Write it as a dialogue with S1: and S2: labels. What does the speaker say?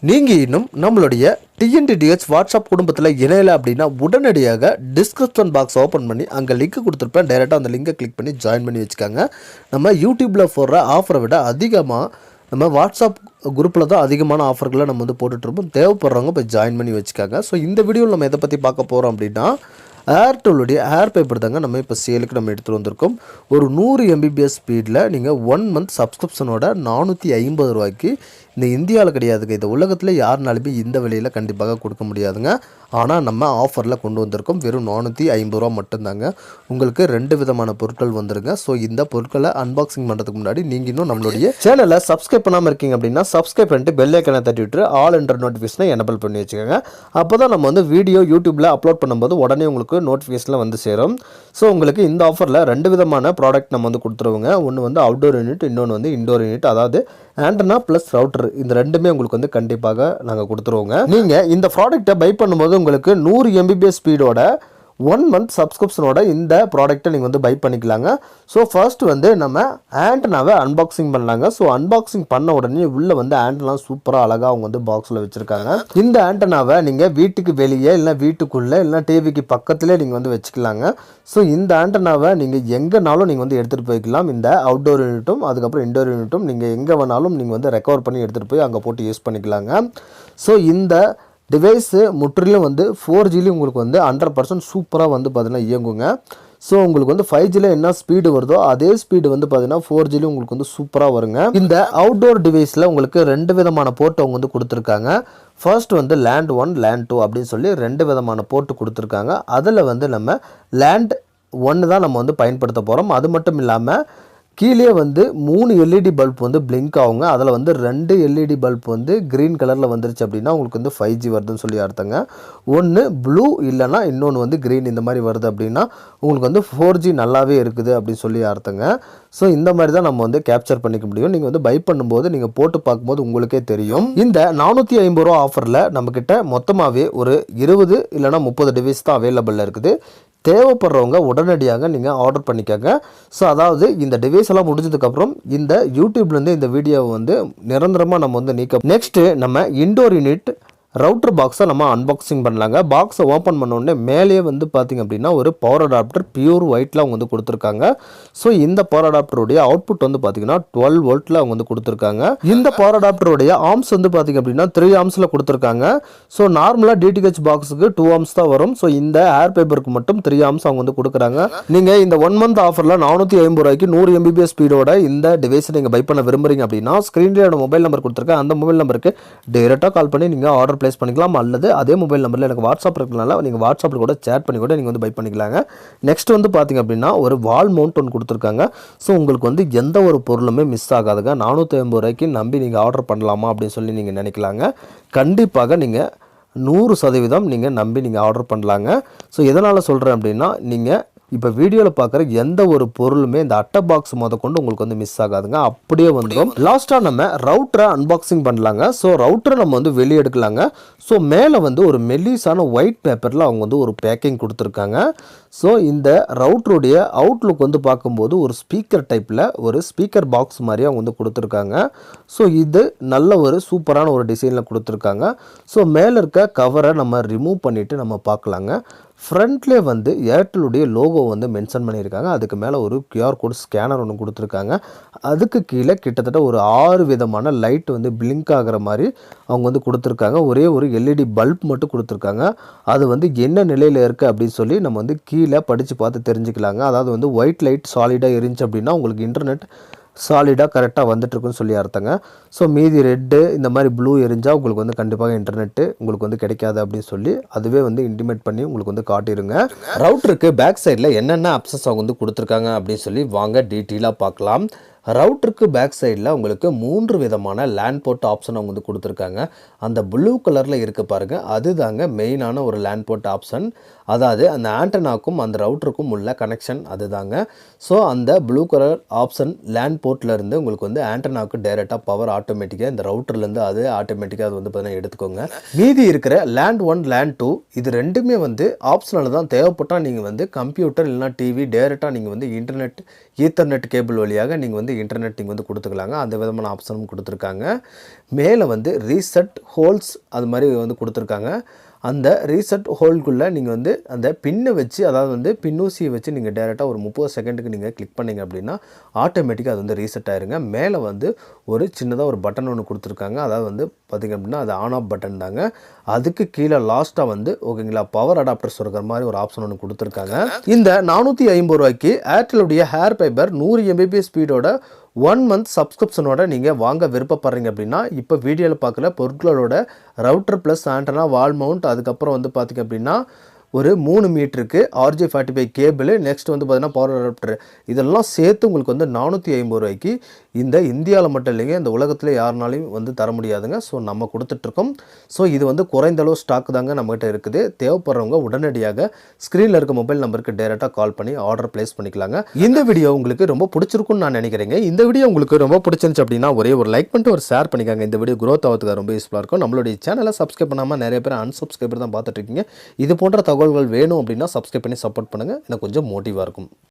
S1: நீங்கள் இன்னும் நம்மளுடைய டிஎன்டிடிஹெச் வாட்ஸ்அப் குடும்பத்தில் இணையலை அப்படின்னா உடனடியாக டிஸ்கிரிப்ஷன் பாக்ஸ் ஓப்பன் பண்ணி அங்கே லிங்க் கொடுத்துருப்பேன். டைரெக்டாக அந்த லிங்கை கிளிக் பண்ணி ஜாயின் பண்ணி வச்சுக்காங்க. நம்ம யூடியூப்பில் போடுற ஆஃபரை விட அதிகமாக நம்ம வாட்ஸ்அப் குரூப்பில் தான் அதிகமான ஆஃபர்களை நம்ம வந்து போட்டுட்ருப்போம். தேவைப்படுறவங்க போய் ஜாயின் பண்ணி வச்சுக்காங்க. ஸோ இந்த வீடியோவில் நம்ம எதை பற்றி பார்க்க போகிறோம் அப்படின்னா, ஏர்டெல்லுடைய ஏர் பேப்பர் தாங்க நம்ம இப்போ சேலுக்கு நம்ம எடுத்துகிட்டு வந்திருக்கோம். ஒரு 100 Mbps ஸ்பீடில் நீங்கள் 1 மந்த் சப்ஸ்கிரிப்ஷனோட 450 ரூபாய்க்கு இந்த இந்தியாவில் கிடையாதுங்க, இந்த உலகத்தில் யாருனாலுமே இந்த விலையில் கண்டிப்பாக கொடுக்க முடியாதுங்க. ஆனால் நம்ம ஆஃபரில் கொண்டு வந்திருக்கோம். வெறும் 450 ரூபா மட்டும்தாங்க. உங்களுக்கு 2 விதமான பொருட்கள் வந்துருங்க. ஸோ இந்த பொருட்களை அன்பாக்சிங் பண்ணுறதுக்கு முன்னாடி நீங்கள் இன்னும் நம்மளுடைய சேனலை சப்ஸ்கிரைப் பண்ணாமல் இருக்கீங்க அப்படின்னா சப்ஸ்கிரைப் பண்ணிட்டு பெல் ஐக்கனை தட்டி விட்டு ஆல் என்ற நோட்டிஃபிகேஷனை எனபிள் பண்ணி வச்சுக்கோங்க. அப்போ தான் நம்ம வந்து வீடியோ யூடியூப்பில் அப்லோட் பண்ணும்போது உடனே உங்களுக்கு நோட்டிஃபிகேஷனில் வந்து சேரும். ஸோ உங்களுக்கு இந்த ஆஃபரில் 2 விதமான ப்ராடக்ட் நம்ம வந்து கொடுத்துருவோங்க. ஒன்று வந்து அவுட்டோர் யூனிட், இன்னொன்று வந்து இன்டோர் யூனிட். அதாவது ஆண்டனா ப்ளஸ் ரவுட்டர், இந்த ரெண்டுமே உங்களுக்கு வந்து கண்டிப்பாக நாங்கள் கொடுத்துருவோங்க. நீங்கள் இந்த ப்ராடக்ட்டை பை பண்ணும்போது உங்களுக்கு 100 Mbps ஸ்பீடோட 1 மந்த் சப்ஸ்கிரிப்ஷனோட இந்த ப்ராடக்ட்டை நீங்கள் வந்து பை பண்ணிக்கலாங்க. ஸோ ஃபர்ஸ்ட் வந்து நம்ம ஆண்டனாவை அன்பாக்சிங் பண்ணலாங்க. ஸோ அன்பாக்சிங் பண்ண உடனே உள்ளே வந்து ஆண்டனா சூப்பராக அழகாக அவங்க வந்து பாக்ஸில் வச்சுருக்காங்க. இந்த ஆண்டனாவை நீங்கள் வீட்டுக்கு வெளியே இல்லை வீட்டுக்குள்ளே இல்லை டிவிக்கு பக்கத்துலேயே நீங்கள் வந்து வச்சுக்கலாங்க. ஸோ இந்த ஆண்டனாவை நீங்கள் எங்கேனாலும் நீங்கள் வந்து எடுத்துகிட்டு போய்க்கலாம். இந்த அவுட்டோர் யூனிட்டும் அதுக்கப்புறம் இன்டோர் யூனிட்டும் நீங்கள் எங்கே வேணாலும் நீங்கள் வந்து ரெக்கவர் பண்ணி எடுத்துகிட்டு போய் அங்கே போட்டு யூஸ் பண்ணிக்கலாங்க. ஸோ இந்த டிவைஸு முற்றிலும் வந்து 4Gலேயும் உங்களுக்கு வந்து 100% சூப்பராக வந்து பார்த்தீங்கன்னா இயங்குங்க. ஸோ உங்களுக்கு வந்து 5Gயில் என்ன ஸ்பீடு வருதோ அதே ஸ்பீடு வந்து பார்த்தீங்கன்னா 4Gலேயும் உங்களுக்கு வந்து சூப்பராக வருங்க. இந்த அவுட்டோர் டிவைஸில் உங்களுக்கு 2 விதமான போர்ட் அவங்க வந்து கொடுத்துருக்காங்க. ஃபர்ஸ்ட் வந்து லேண்ட் 1 லேண்ட் 2 அப்படின்னு சொல்லி 2 விதமான போர்ட்டு கொடுத்துருக்காங்க. அதில் வந்து நம்ம லேண்ட் 1 தான் நம்ம வந்து பயன்படுத்த போகிறோம். அது மட்டும் இல்லாமல் கீழே வந்து 3 LED பல்ப் வந்து பிளிங்க் ஆகுங்க. அதில் வந்து 2 LED பல்ப் வந்து க்ரீன் கலரில் வந்துருச்சு அப்படின்னா உங்களுக்கு வந்து 5G வருதுன்னு சொல்லி அர்த்தங்க. ஒன்று ப்ளூ இல்லைனா இன்னொன்று வந்து க்ரீன் இந்த மாதிரி வருது அப்படின்னா உங்களுக்கு வந்து 4G நல்லாவே இருக்குது அப்படின்னு சொல்லி அர்த்தங்க. ஸோ இந்த மாதிரி தான் நம்ம வந்து கேப்சர் பண்ணிக்க முடியும். நீங்கள் வந்து பை பண்ணும்போது நீங்கள் போட்டு பார்க்கும்போது உங்களுக்கே தெரியும். இந்த 450 ரூபா ஆஃபரில் நம்மக்கிட்ட மொத்தமாகவே ஒரு 20 இல்லைனா 30 டிவைஸ் தான் அவைலபிளில் இருக்குது. தேவைப்படுறவங்க உடனடியாக நீங்கள் ஆர்டர் பண்ணிக்கோங்க. ஸோ அதாவது இந்த டிவைஸ் எல்லாம் முடிஞ்சதுக்கப்புறம் இந்த யூடியூப்லேருந்து இந்த வீடியோவை வந்து நிரந்தரமாக நம்ம வந்து நெக்ஸ்ட்டு நம்ம இன்டோர் யூனிட் ரவுட்டர் பாக்ஸை நம்ம அன்பாக்சிங் பண்ணலாங்க. பாக்ஸை ஓப்பன் பண்ணோடனே மேலேயே வந்து பார்த்திங்க அப்படின்னா ஒரு பவர் அடாப்டர் பியூர் ஒயிட்டில் அவங்க வந்து கொடுத்துருக்காங்க. ஸோ இந்த பவர் அடாப்டருடைய அவுட்புட் வந்து பார்த்திங்கன்னா 12 வோல்ட்டில் அவங்க வந்து கொடுத்துருக்காங்க. இந்த பவர் அடாப்டருடைய ஆர்ம்ஸ் வந்து பார்த்திங்க அப்படின்னா 3 ஆர்ம்ஸில் கொடுத்துருக்காங்க. ஸோ நார்மலாக DTH பாக்ஸுக்கு 2 ஆர்ம்ஸ் தான் வரும். ஸோ இந்த ஏர் பேப்பருக்கு மட்டும் 3 ஆர்ம்ஸ் அவங்க வந்து கொடுக்குறாங்க. நீங்கள் இந்த 1 மந்த் ஆஃபரில் 450 ரூபாய்க்கு 100 Mbps ஸ்பீடோட இந்த டிவைஸை நீங்கள் பை பண்ண விரும்புறீங்க அப்படின்னா ஸ்க்ரீனில் மொபைல் நம்பர் கொடுத்துருக்கேன். அந்த மொபைல் நம்பருக்கு டைரெக்டாக கால் பண்ணி நீங்கள் ஆர்டர் ப்ளேஸ் பண்ணிக்கலாம். அல்லது அதே மொபைல் நம்பரில் எனக்கு வாட்ஸ்அப் இருக்கிறனால நீங்கள் வாட்ஸ்அப்பில் கூட சேட் பண்ணி கூட நீங்கள் வந்து பை பண்ணிக்கலாங்க. நெக்ஸ்ட் வந்து பார்த்திங்க அப்படின்னா ஒரு வால் மவுண்ட் ஒன்று கொடுத்துருக்காங்க. ஸோ உங்களுக்கு வந்து எந்த ஒரு பொருளுமே மிஸ் ஆகாதுங்க. 450 ரூபாய்க்கு நம்பி நீங்கள் ஆர்டர் பண்ணலாமா அப்படின்னு சொல்லி நீங்கள் நினைக்கலாங்க. கண்டிப்பாக நீங்கள் 100% நீங்கள் நம்பி நீங்கள் ஆர்டர் பண்ணலாங்க. ஸோ எதனால் சொல்கிறேன் அப்படின்னா, நீங்கள் இப்போ வீடியோவில் பார்க்குற எந்த ஒரு பொருளுமே இந்த அட்டை பாக்ஸ் கொண்டு உங்களுக்கு வந்து மிஸ் ஆகாதுங்க. அப்படியே வந்துடும். லாஸ்ட்டாக நம்ம ரவுட்டரை அன்பாக்சிங் பண்ணலாங்க. ஸோ ரவுட்டரை நம்ம வந்து வெளியே எடுக்கலாங்க. ஸோ மேலே வந்து ஒரு மெல்லிஸான ஒயிட் பேப்பரில் அவங்க வந்து ஒரு பேக்கிங் கொடுத்துருக்காங்க. ஸோ இந்த ரவுட்டருடைய அவுட்லுக் வந்து பார்க்கும்போது ஒரு ஸ்பீக்கர் டைப்பில் ஒரு ஸ்பீக்கர் பாக்ஸ் மாதிரி அவங்க வந்து கொடுத்துருக்காங்க. ஸோ இது நல்ல ஒரு சூப்பரான ஒரு டிசைனில் கொடுத்துருக்காங்க. ஸோ மேலே இருக்க கவரை நம்ம ரிமூவ் பண்ணிவிட்டு நம்ம பார்க்கலாங்க. ஃப்ரண்ட்லேயே வந்து ஏர்டெல்லுடைய லோகோ வந்து மென்ஷன் பண்ணியிருக்காங்க. அதுக்கு மேலே ஒரு QR கோட் ஸ்கேனர் ஒன்று கொடுத்துருக்காங்க. அதுக்கு கீழே கிட்டத்தட்ட ஒரு 6 விதமான லைட் வந்து பிளிங்க் ஆகிற மாதிரி அவங்க வந்து கொடுத்துருக்காங்க. ஒரே ஒரு LED பல்ப் மட்டும் கொடுத்துருக்காங்க. அது வந்து என்ன நிலையில் இருக்குது அப்படின்னு சொல்லி நம்ம வந்து கீழே படித்து பார்த்து தெரிஞ்சுக்கலாங்க. அதாவது வந்து ஒயிட் லைட் சாலிடாக இருந்துச்சு அப்படின்னா உங்களுக்கு இன்டர்நெட் சாலிடாக கரெக்டாக வந்துட்டுருக்குன்னு சொல்லி அர்த்தங்க. ஸோ மீதி ரெட்டு இந்த மாதிரி ப்ளூ எரிஞ்சால் உங்களுக்கு வந்து கண்டிப்பாக இன்டர்நெட்டு உங்களுக்கு வந்து கிடைக்காது அப்படின்னு சொல்லி அதுவே வந்து இன்டிமேட் பண்ணி உங்களுக்கு வந்து காட்டிடுங்க. ரவுட்டருக்கு பேக் சைடில் என்னென்ன ஆப்ஷன்ஸ் அவங்க வந்து கொடுத்துருக்காங்க அப்படின்னு சொல்லி வாங்க டீட்டெயிலாக பார்க்கலாம். ரவுட்டருக்கு பேக் சைடில் உங்களுக்கு 3 விதமான லேண்ட் போர்ட் ஆப்ஷன் அவங்க வந்து கொடுத்துருக்காங்க. அந்த ப்ளூ கலரில் இருக்க பாருங்கள், அதுதாங்க மெயினான ஒரு லேண்ட் போர்ட் ஆப்ஷன். அதாவது அந்த ஆண்டனாக்கும் அந்த ரவுட்டருக்கும் உள்ள கனெக்ஷன் அதுதாங்க. ஸோ அந்த ப்ளூ கலர் ஆப்ஷன் லேண்ட் போர்ட்லேருந்து உங்களுக்கு வந்து ஆண்டனாவுக்கு டைரெக்டாக பவர் ஆட்டோமேட்டிக்காக இந்த ரவுட்டர்லேருந்து அது ஆட்டோமேட்டிக்காக அது வந்து பார்த்தீங்கன்னா எடுத்துக்கோங்க. மீதி இருக்கிற லேண்ட் 1 லேண்ட் 2 இது ரெண்டுமே வந்து ஆப்ஷனில் தான். தேவைப்பட்டால் நீங்கள் வந்து கம்ப்யூட்டர் இல்லைனா டிவி டைரெக்டாக நீங்கள் வந்து இன்டர்நெட் ஈத்தர்நெட் கேபிள் வழியாக நீங்கள் வந்து வந்து இன்டர்நெட் நீங்கள் வந்து கொடுத்துக்கலாங்க. அந்த விதமான ஆப்ஷனும் கொடுத்துருக்காங்க. மேலே வந்து ரீசெட் ஹோல்ஸ் அது மாதிரி வந்து கொடுத்துருக்காங்க. அந்த ரீசெட் ஹோல்குள்ளே நீங்கள் வந்து அந்த பின்னை வச்சு, அதாவது வந்து பின்னூசியை வச்சு நீங்கள் டேரெக்டாக ஒரு 30 செகண்டுக்கு நீங்கள் கிளிக் பண்ணிங்க அப்படின்னா ஆட்டோமேட்டிக்காக அது வந்து ரீசெட் ஆயிருங்க. மேலே வந்து ஒரு சின்னதாக ஒரு பட்டன் ஒன்று கொடுத்துருக்காங்க. அதாவது வந்து பார்த்திங்க அப்படின்னா அது ஆன் ஆஃப் பட்டன் தாங்க. அதுக்கு கீழே லாஸ்ட்டாக வந்து ஓகேங்களா பவர் அடாப்டர்ஸ் இருக்கிற மாதிரி ஒரு ஆப்ஷன் ஒன்று கொடுத்துருக்காங்க. இந்த 450 ரூபாய்க்கு ஏர்டெலுடைய ஹேர் ஃபைபர் 100 mbps ஸ்பீடோட 1 மந்த் சப்ஸ்கிரிப்ஷனோட நீங்கள் வாங்க விருப்பப்படுறீங்க அப்படின்னா இப்போ வீடியோவில் பார்க்குற பொருட்களோட router plus antenna wall mount, அதுக்கப்புறம் வந்து பார்த்திங்க அப்படின்னா ஒரு 3 மீட்டருக்கு RJ45 கேபிள், நெக்ஸ்ட் வந்து பார்த்தீங்கன்னா பவர் அடாப்டர், இதெல்லாம் சேர்த்து உங்களுக்கு வந்து 450 ரூபாய்க்கு இந்த இந்தியாவில் மட்டும் இல்லைங்க, இந்த உலகத்தில் யாருனாலையும் வந்து தர முடியாதுங்க. ஸோ நம்ம கொடுத்துட்ருக்கோம். ஸோ இது வந்து குறைந்த அளவு ஸ்டாக் தாங்க நம்மகிட்ட இருக்குது. தேவைப்படுறவங்க உடனடியாக ஸ்க்ரீனில் இருக்க மொபைல் நம்பருக்கு டேரெக்டாக கால் பண்ணி ஆர்டர் பிளேஸ் பண்ணிக்கலாங்க. இந்த வீடியோ உங்களுக்கு ரொம்ப பிடிச்சிருக்குன்னு நான் நினைக்கிறேங்க. இந்த வீடியோ உங்களுக்கு ரொம்ப பிடிச்சிருந்துச்சு அப்படின்னா ஒரே ஒரு லைக் பண்ணிட்டு ஒரு ஷேர் பண்ணிக்காங்க. இந்த வீடியோ growth ஆகிறதுக்கு ரொம்ப யூஸ்ஃபுல்லாக இருக்கும். நம்மளுடைய சேனலை சப்ஸ்கிரைப் பண்ணாமல் நிறைய பேர் அன்சப்ஸ்கிரைபர் தான் பார்த்துட்டு இருக்கீங்க. இது போன்ற தகவல்கள் வேணும் அப்படின்னா சப்ஸ்கிரைப் பண்ணி சப்போர்ட் பண்ணுங்கள். எனக்கு கொஞ்சம் மோட்டிவாக இருக்கும்.